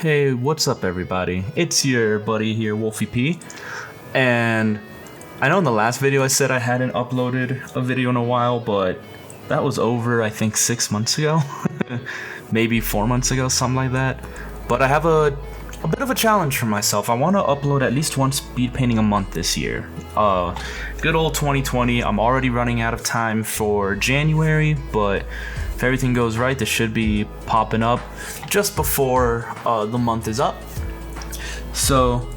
Hey, what's up everybody? It's your buddy here, Wolfie P. And I know in the last video I said I hadn't uploaded a video in a while, but that was over, I think, 6 months ago. Maybe 4 months ago, something like that. But I have a bit of a challenge for myself. I want to upload at least one speed painting a month this year. Good old 2020. I'm already running out of time for January, but if everything goes right, this should be popping up just before the month is up. So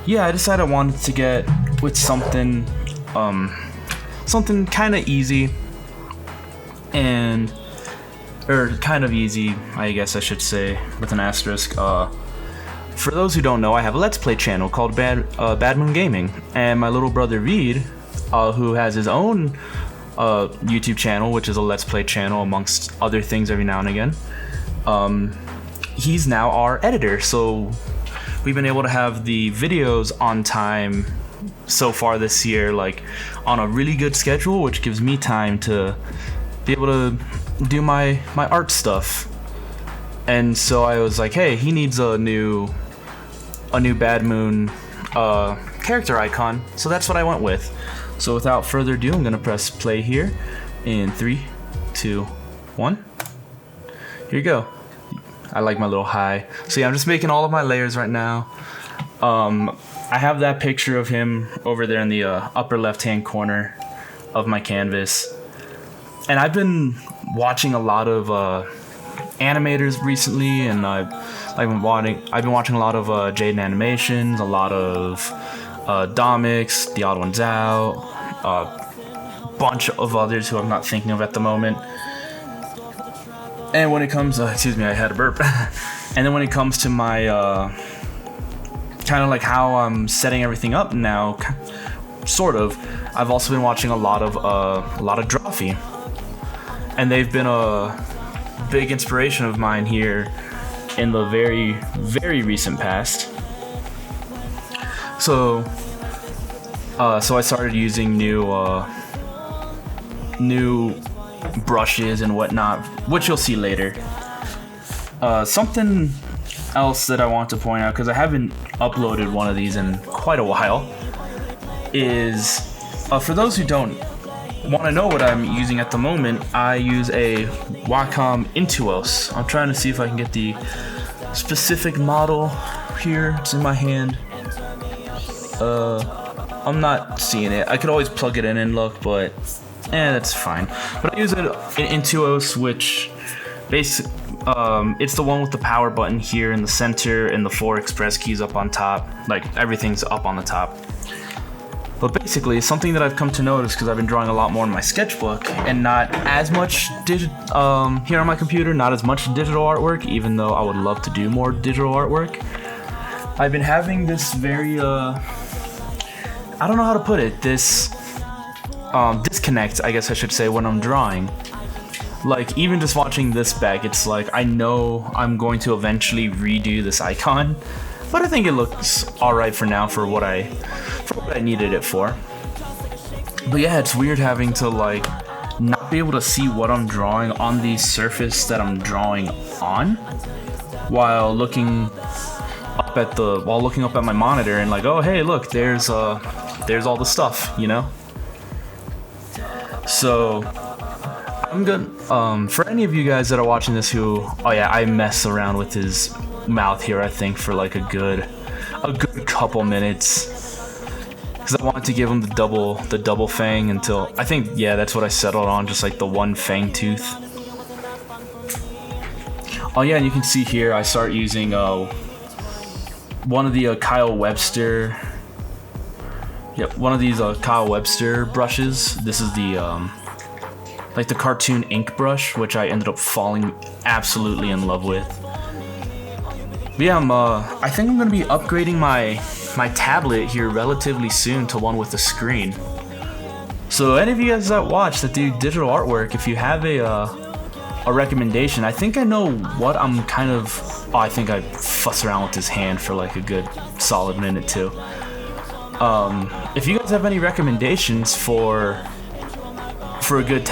yeah, I decided I wanted to get with something kind of easy, or kind of easy, I guess I should say, with an asterisk. For those who don't know, I have a Let's Play channel called Bad Moon Gaming, and my little brother Reed, who has his own YouTube channel, which is a Let's Play channel amongst other things every now and again. He's now our editor, so we've been able to have the videos on time so far this year, like on a really good schedule, which gives me time to be able to do my art stuff. And so I was like, hey, he needs a new Bad Moon character icon, so that's what I went with. So without further ado, I'm gonna press play here in 3, 2, 1. Here you go. I like my little high. So yeah, I'm just making all of my layers right now. I have that picture of him over there in the upper left-hand corner of my canvas. And I've been watching a lot of animators recently, and I've been watching a lot of Jaden Animations, a lot of Domix, The Odd Ones Out, a bunch of others who I'm not thinking of at the moment. And when it comes, excuse me, I had a burp. And then when it comes to my kind of like how I'm setting everything up now, sort of, I've also been watching a lot of Drawfee, and they've been a big inspiration of mine here in the very, very recent past. So I started using new brushes and whatnot, which you'll see later. Something else that I want to point out, because I haven't uploaded one of these in quite a while, is for those who don't want to know what I'm using at the moment, I use a Wacom Intuos. I'm trying to see if I can get the specific model here. It's in my hand. I'm not seeing it. I could always plug it in and look, but that's fine. But I use an Intuos, which basically it's the one with the power button here in the center and the 4 express keys up on top. Like, everything's up on the top. But basically, something that I've come to notice, because I've been drawing a lot more in my sketchbook and not as much here on my computer, not as much digital artwork, even though I would love to do more digital artwork. I've been having this very, I don't know how to put it, this disconnect, I guess I should say, when I'm drawing. Like, even just watching this back, it's like, I know I'm going to eventually redo this icon, but I think it looks alright for now for what I needed it for. But yeah, it's weird having to like not be able to see what I'm drawing on the surface that I'm drawing on while looking up at my monitor and like, oh hey, look, there's all the stuff, you know? So I'm good. For any of you guys that are watching this who, oh yeah, I mess around with his mouth here, I think, for like a good couple minutes, because I wanted to give him the double fang until, I think, yeah, that's what I settled on, just like the one fang tooth. Oh yeah, and you can see here I start using one of the Kyle Webster. Yep, one of these Kyle Webster brushes. This is the like the cartoon ink brush, which I ended up falling absolutely in love with. But yeah, I think I'm gonna be upgrading my tablet here relatively soon to one with a screen. So any of you guys that watch that do digital artwork, if you have a recommendation, I think I know what I'm kind of. Oh, I think I fuss around with his hand for like a good solid minute too. If you guys have any recommendations for a good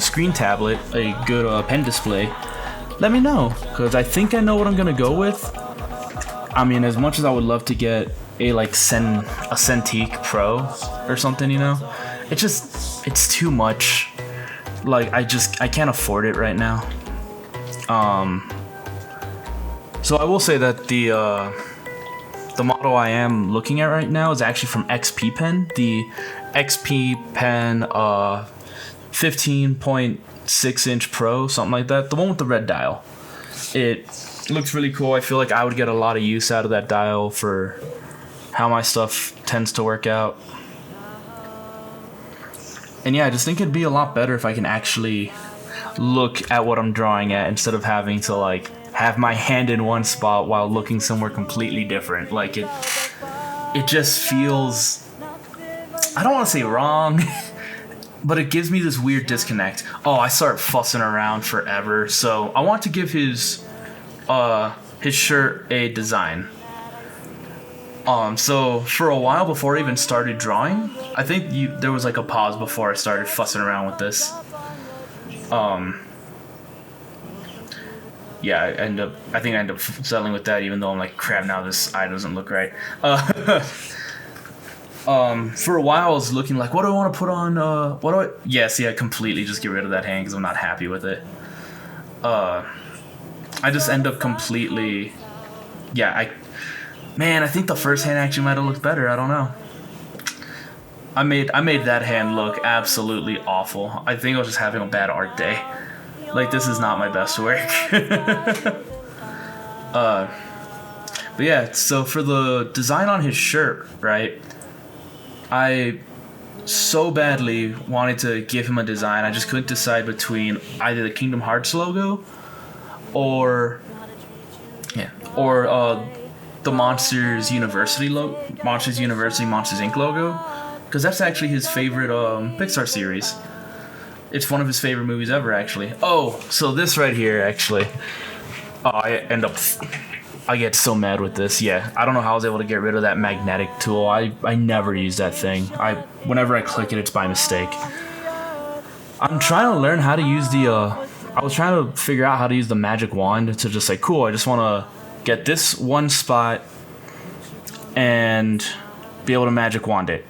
screen tablet, a good pen display, let me know, because I think I know what I'm gonna go with. I mean, as much as I would love to get a like a Cintiq Pro or something, you know, it's too much. Like I can't afford it right now. So I will say that the model I am looking at right now is actually from XP Pen, the XP Pen 15.6 inch Pro, something like that, the one with the red dial. It looks really cool. I feel like I would get a lot of use out of that dial for how my stuff tends to work out. And yeah, I just think it'd be a lot better if I can actually look at what I'm drawing at instead of having to like have my hand in one spot while looking somewhere completely different. Like it just feels, I don't want to say wrong, but it gives me this weird disconnect. Oh, I start fussing around forever, so I want to give his shirt a design. So for a while before I even started drawing, I think there was like a pause before I started fussing around with this. Yeah, I think I end up settling with that, even though I'm like, crap, now this eye doesn't look right. For a while I was looking like, what do I want to put on, yeah, completely just get rid of that hand because I'm not happy with it. I just end up completely, I think the first hand actually might have looked better, I don't know. I made that hand look absolutely awful. I think I was just having a bad art day. Like, this is not my best work. But yeah, so for the design on his shirt, right, I so badly wanted to give him a design. I just couldn't decide between either the Kingdom Hearts logo or the Monsters University Monsters Inc. logo, because that's actually his favorite Pixar series. It's one of his favorite movies ever, actually. Oh, so this right here, actually. Oh, I get so mad with this. Yeah, I don't know how I was able to get rid of that magnetic tool. I never use that thing. Whenever I click it, it's by mistake. I'm trying to learn how to use I was trying to figure out how to use the magic wand to just say, cool, I just want to get this one spot and be able to magic wand it.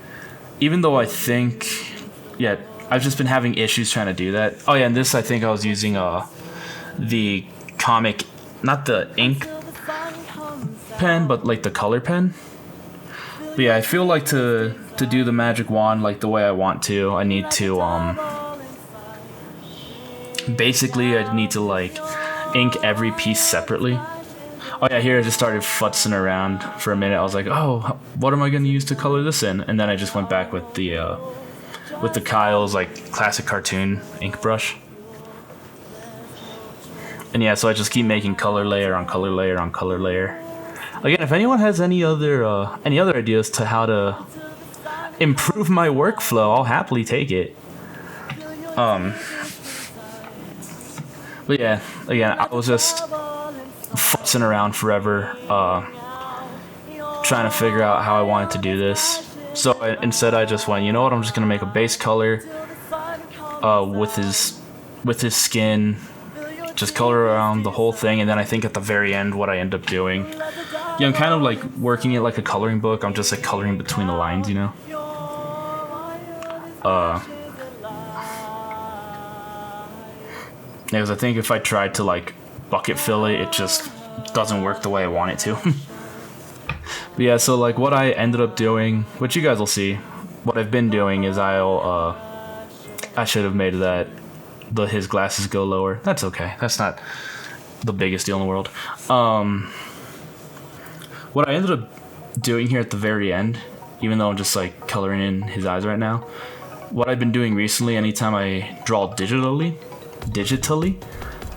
Even though I think, I've just been having issues trying to do that. Oh yeah, and this, I think I was using the comic, not the ink pen, but like the color pen. But yeah, I feel like to do the magic wand like the way I want to, I need to basically I need to like ink every piece separately. Oh yeah, here I just started futzing around for a minute. I was like, oh, what am I going to use to color this in? And then I just went back with the Kyle's like classic cartoon ink brush. And yeah, so I just keep making color layer on color layer on color layer. Again, if anyone has any other ideas to how to improve my workflow, I'll happily take it. But yeah, again, I was just futzing around forever, trying to figure out how I wanted to do this. So instead I just went, you know what, I'm just gonna make a base color with his skin, just color around the whole thing, and then I think at the very end what I end up doing, I'm kind of like working it like a coloring book. I'm just like coloring between the lines, you know. Because I think if I tried to like bucket fill it, it just doesn't work the way I want it to. But yeah, so like what I ended up doing, which you guys will see, what I've been doing is I should have made his glasses go lower. That's okay. That's not the biggest deal in the world. What I ended up doing here at the very end, even though I'm just like coloring in his eyes right now, what I've been doing recently, anytime I draw digitally,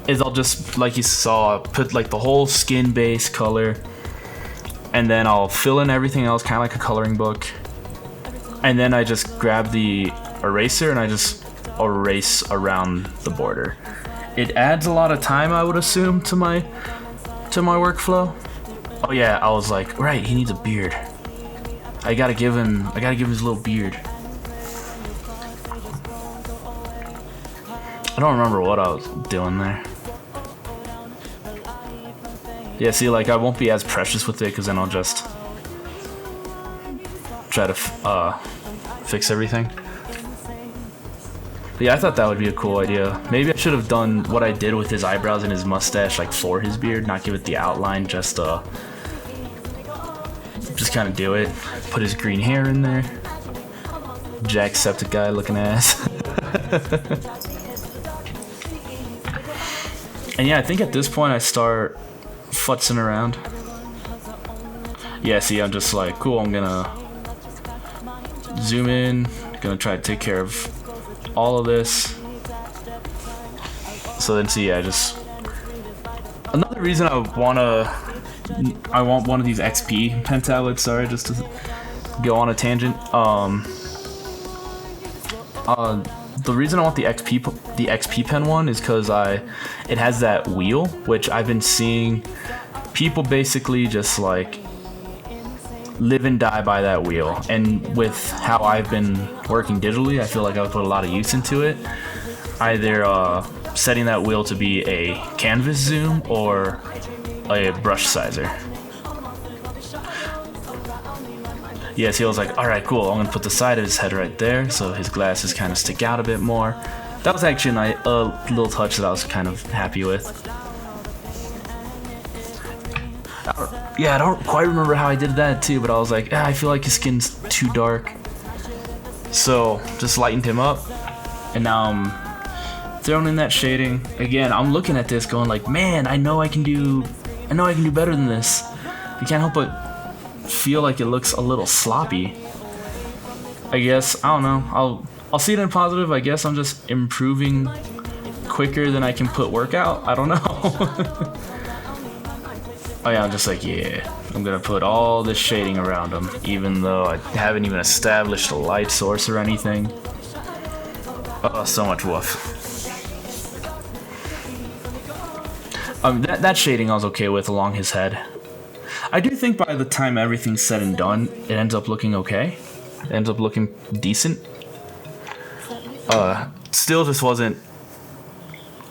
is I'll just, like you saw, put like the whole skin base color, and then I'll fill in everything else, kind of like a coloring book, and then I just grab the eraser and I just erase around the border. It adds a lot of time, I would assume, to my workflow. Oh yeah, I was like, right, he needs a beard. I gotta give him his little beard. I don't remember what I was doing there. Yeah, see, like, I won't be as precious with it, because then I'll just try to fix everything. But yeah, I thought that would be a cool idea. Maybe I should have done what I did with his eyebrows and his mustache, like, for his beard, not give it the outline, just kind of do it. Put his green hair in there. Jacksepticeye looking ass. And yeah, I think at this point I start futzing around. Yeah, see, I'm just like, cool, I'm gonna zoom in, gonna try to take care of all of this. So then, see, I just... Another reason I want one of these XP pen tablets, sorry, just to go on a tangent. The reason I want the XP pen one is because it has that wheel, which I've been seeing people basically just like live and die by that wheel. And with how I've been working digitally, I feel like I've put a lot of use into it. Either setting that wheel to be a canvas zoom or a brush sizer. Yeah, so he was like, alright, cool, I'm gonna put the side of his head right there so his glasses kind of stick out a bit more. That was actually a little touch that I was kind of happy with. I don't quite remember how I did that too, but I was like, I feel like his skin's too dark. So, just lightened him up, and now I'm throwing in that shading. Again, I'm looking at this going like, man, I know I can do better than this. You can't help but feel like it looks a little sloppy. I guess, I don't know, I'll see it in positive. I guess I'm just improving quicker than I can put work out. I don't know. Oh yeah, I'm just like, yeah, I'm gonna put all this shading around him, even though I haven't even established a light source or anything. Oh, so much woof. That shading I was okay with along his head. I do think by the time everything's said and done, it ends up looking okay. It ends up looking decent. Still just wasn't...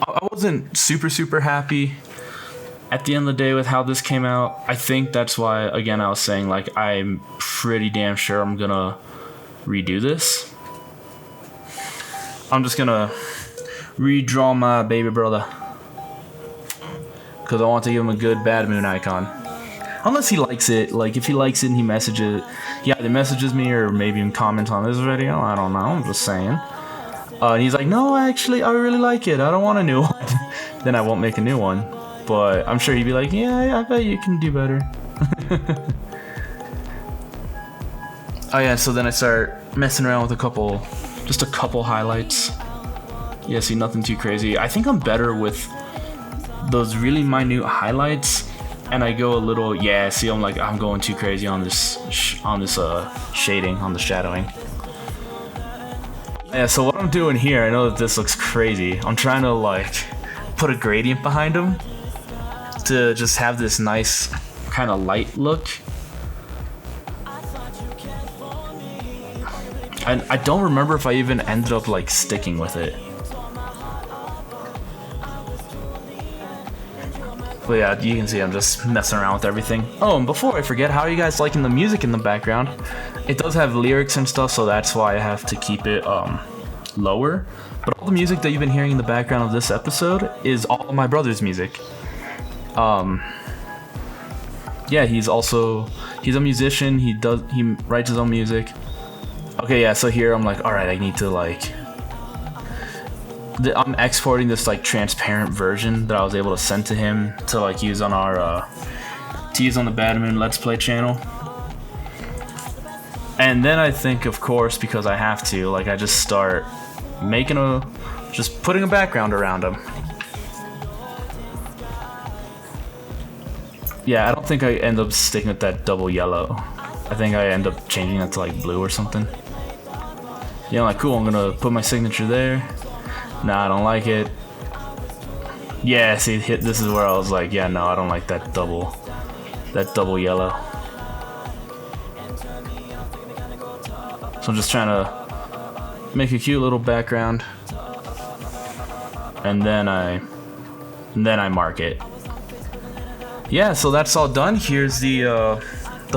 I wasn't super happy at the end of the day with how this came out. I think that's why, again, I was saying, like, I'm pretty damn sure I'm gonna redo this. I'm just gonna redraw my baby brother, because I want to give him a good Bad Moon icon. Unless he likes it. Like, if he likes it and he messages... He either messages me or maybe even comments on this video. I don't know. I'm just saying. And he's like, no, actually, I really like it. I don't want a new one. Then I won't make a new one. But I'm sure he'd be like, yeah, I bet you can do better. Oh, yeah, so then I start messing around with just a couple highlights. Yeah, see, nothing too crazy. I think I'm better with those really minute highlights. And I go a little, yeah, see, I'm going too crazy on this shading, on the shadowing. Yeah, so what I'm doing here, I know that this looks crazy. I'm trying to, like, put a gradient behind him to just have this nice kind of light look. And I don't remember if I even ended up, like, sticking with it. But yeah, you can see I'm just messing around with everything. Oh, and before I forget, how are you guys liking the music in the background? It does have lyrics and stuff, so that's why I have to keep it lower. But all the music that you've been hearing in the background of this episode is all of my brother's music. Yeah, he's a musician. He writes his own music. Okay, yeah, so here I'm like, alright, I need to, like... I'm exporting this, like, transparent version that I was able to send to him to, like, use on our, use on the Bad Moon Let's Play channel. And then I think, of course, because I have to, like, I just start just putting a background around him. Yeah, I don't think I end up sticking with that double yellow. I think I end up changing that to, like, blue or something. Yeah, I'm like, cool, I'm gonna put my signature there. Nah, I don't like it. Yeah, see, this is where I was like, yeah, no, I don't like that double yellow. So I'm just trying to make a cute little background, and then I mark it. yeah, so that's all done. Here's the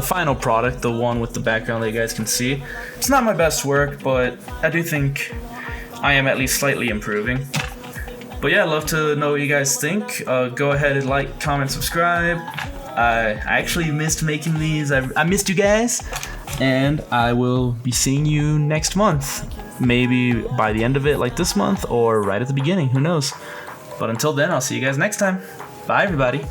final product, the one with the background that you guys can see. It's not my best work, but I do think I am at least slightly improving. But yeah, I'd love to know what you guys think. Go ahead and like, comment, subscribe. I actually missed making these. I missed you guys. And I will be seeing you next month. Maybe by the end of it, like this month, or right at the beginning. Who knows? But until then, I'll see you guys next time. Bye, everybody.